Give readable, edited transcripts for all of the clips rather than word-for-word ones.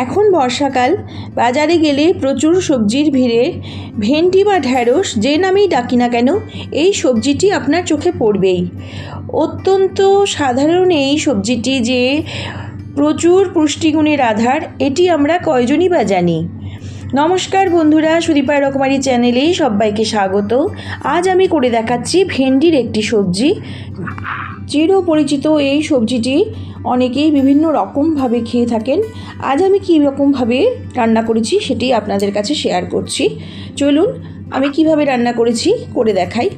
এখন বর্ষাকাল, বাজারে গেলে প্রচুর সবজির ভিড়ে ভেন্ডি বা ঢ্যাঁড়স যে নামেই ডাকি না কেন, এই সবজিটি আপনার চোখে পড়বেই। অত্যন্ত সাধারণ এই সবজিটি যে প্রচুর পুষ্টিগুণের আধার, এটি আমরা কয়জনই বা জানি। নমস্কার বন্ধুরা, সুদীপা রকমারি চ্যানেলে সবাইকে স্বাগত। আজ আমি করে দেখাচ্ছি ভেন্ডির একটি সবজি। চিরপরিচিত এই সবজিটি অনেকেই বিভিন্ন রকমভাবে খেয়ে থাকেন। আজ আমি কী রকমভাবে রান্না করেছি সেটি আপনাদের কাছে শেয়ার করছি। চলুন আমি কিভাবে রান্না করেছি করে দেখাই।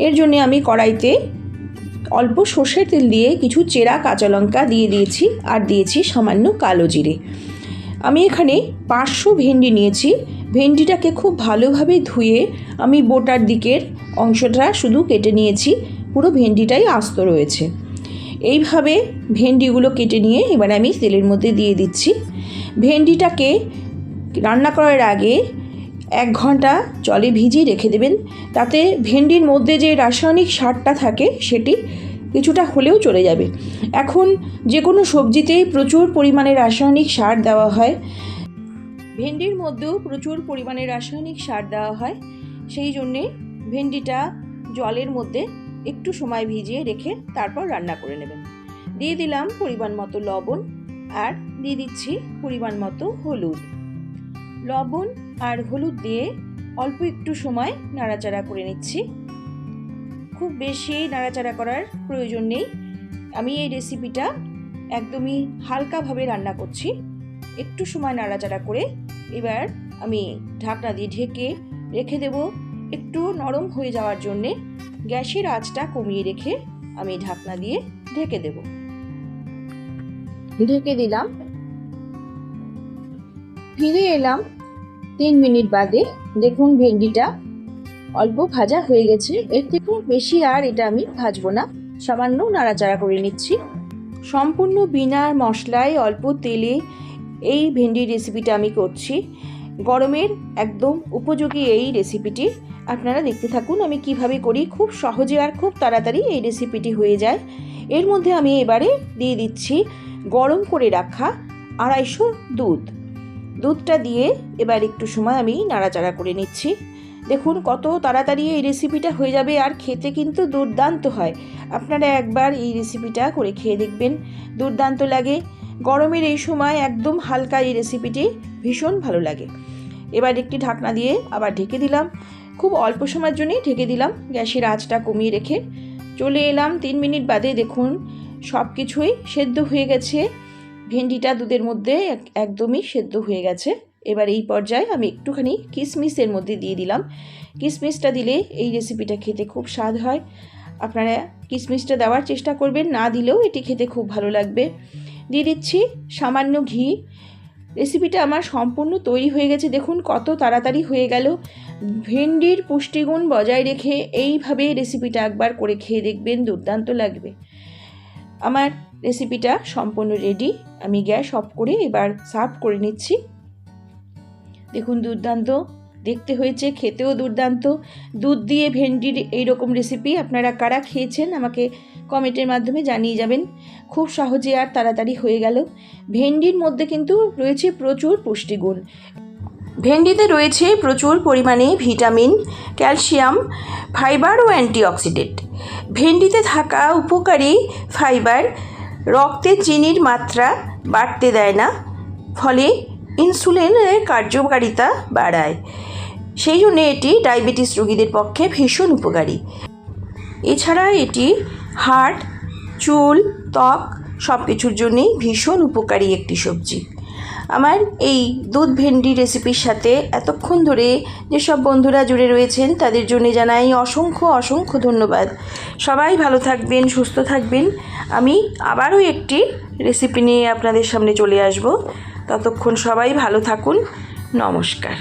এর জন্য আমি কড়াইতে অল্প সর্ষের তেল দিয়ে কিছু চেরা কাঁচা লঙ্কা দিয়ে দিয়েছি, আর দিয়েছি সামান্য কালো জিরে। আমি এখানে 500 ভেন্ডি নিয়েছি। ভেন্ডিটাকে খুব ভালোভাবে ধুয়ে আমি বোটার দিকের অংশটা শুধু কেটে নিয়েছি, পুরো ভেন্ডিটাই আস্ত রয়েছে। এইভাবে ভেন্ডিগুলো কেটে নিয়ে এবার আমি তেলের মধ্যে দিয়ে দিচ্ছি। ভেন্ডিটাকে রান্না করার আগে 1 ঘন্টা জলে ভিজিয়ে রেখে দেবেন, তাতে ভেন্ডির মধ্যে যে রাসায়নিক সারটা থাকে সেটি কিছুটা হলেও চলে যাবে। এখন যে কোনো সবজিতেই প্রচুর পরিমাণে রাসায়নিক সার দেওয়া হয়, ভেন্ডির মধ্যেও প্রচুর পরিমাণে রাসায়নিক সার দেওয়া হয়। সেই জন্যে ভেন্ডিটা জলের মধ্যে একটু সময় ভিজিয়ে রেখে তারপর রান্না করে নেবেন। দিয়ে দিলাম পরিমাণ মতো লবণ, আর দিয়ে দিচ্ছি পরিমাণ মতো হলুদ। লবণ আর হলুদ দিয়ে অল্প একটু সময় নাড়াচাড়া করে নিচ্ছি। খুব বেশি নাড়াচাড়া করার প্রয়োজন নেই। আমি এই রেসিপিটা একদমই হালকাভাবে রান্না করছি। একটু সময় নাড়াচাড়া করে এবার আমি ঢাকনা দিয়ে ঢেকে রেখে দেব একটু নরম হয়ে যাওয়ার জন্যে। গ্যাসের আঁচটা কমিয়ে রেখে আমি ঢাকনা দিয়ে ঢেকে দেব। ঢেকে দিলাম। ফিরে এলাম 3 মিনিট বাদে। দেখুন ভেন্ডিটা অল্প ভাজা হয়ে গেছে। এর থেকেও বেশি আর এটা আমি ভাজবো না, সামান্য নাড়াচাড়া করে নিচ্ছি। সম্পূর্ণ বিনা মশলায় অল্প তেলে এই ভেন্ডির রেসিপিটা আমি করছি। গরমের একদম উপযোগী এই রেসিপিটি। আপনারা দেখতে থাকুন আমি কিভাবে করি। খুব সহজে আর খুব তাড়াতাড়ি এই রেসিপিটি হয়ে যায়। এর মধ্যে আমি এবারে দিয়ে দিচ্ছি গরম করে রাখা 250 দুধ। দুধটা দিয়ে এবার একটু সময় আমি নাড়াচাড়া করে নিচ্ছি। দেখুন কত তাড়াতাড়ি এই রেসিপিটা হয়ে যাবে, আর খেতে কিন্তু দুর্দান্ত হয়। আপনারা একবার এই রেসিপিটা করে খেয়ে দেখবেন, দুর্দান্ত লাগে। গরমের এই সময় একদম হালকা এই রেসিপিটি ভীষণ ভালো লাগে। এবার একটি ঢাকনা দিয়ে আবার ঢেকে দিলাম। খুব অল্প সময়ের জন্যই ঢেকে দিলাম, গ্যাসের আঁচটা কমিয়ে রেখে। চলে এলাম 3 মিনিট বাদে। দেখুন সব কিছুই সেদ্ধ হয়ে গেছে। ভেন্ডিটা দুধের মধ্যে একদমই সেদ্ধ হয়ে গেছে। এবার এই পর্যায়ে আমি একটুখানি কিশমিশের মধ্যে দিয়ে দিলাম। কিশমিশটা দিলে এই রেসিপিটা খেতে খুব স্বাদ হয়। আপনারা কিশমিশটা দেওয়ার চেষ্টা করবেন, না দিলেও এটি খেতে খুব ভালো লাগবে। দিয়ে দিচ্ছি সামান্য ঘি। রেসিপিটা আমার সম্পূর্ণ তৈরি হয়ে গেছে। দেখুন কত তাড়াতাড়ি হয়ে গেল। ভেন্ডির পুষ্টিগুণ বজায় রেখে এইভাবে রেসিপিটা একবার করে খেয়ে দেখবেন, দুর্দান্ত লাগবে। আমার রেসিপিটা সম্পূর্ণ রেডি। আমি গ্যাস অফ করে এবার সার্ভ করে নিচ্ছি। দেখুন দুর্দান্ত দেখতে হয়েছে, খেতেও দুর্দান্ত। দুধ দিয়ে ভেন্ডির এইরকম রেসিপি আপনারা কারা খেয়েছেন আমাকে কমেন্টের মাধ্যমে জানিয়ে যাবেন। খুব সহজে আর তাড়াতাড়ি হয়ে গেল। ভেন্ডির মধ্যে কিন্তু রয়েছে প্রচুর পুষ্টিগুণ। ভেন্ডিতে রয়েছে প্রচুর পরিমাণে ভিটামিন, ক্যালসিয়াম, ফাইবার ও অ্যান্টিঅক্সিডেন্ট। ভেন্ডিতে থাকা উপকারী ফাইবার রক্তে চিনির মাত্রা বাড়তে দেয় না, ফলে ইনসুলিনের কার্যকারিতা বাড়ায়। সেই জন্য এটি ডায়াবেটিস রোগীদের পক্ষে ভীষণ উপকারী। এছাড়া এটি হার্ট, চুল, ত্বক সব কিছুর জন্যেই ভীষণ উপকারী একটি সবজি। আমার এই দুধ ভেন্ডি রেসিপির সাথে এতক্ষণ ধরে যেসব বন্ধুরা জুড়ে রয়েছেন তাদের জন্য জানাই অসংখ্য অসংখ্য ধন্যবাদ। সবাই ভালো থাকবেন, সুস্থ থাকবেন। আমি আবারও একটি রেসিপি নিয়ে আপনাদের সামনে চলে আসব। ততক্ষণ সবাই ভালো থাকুন। নমস্কার।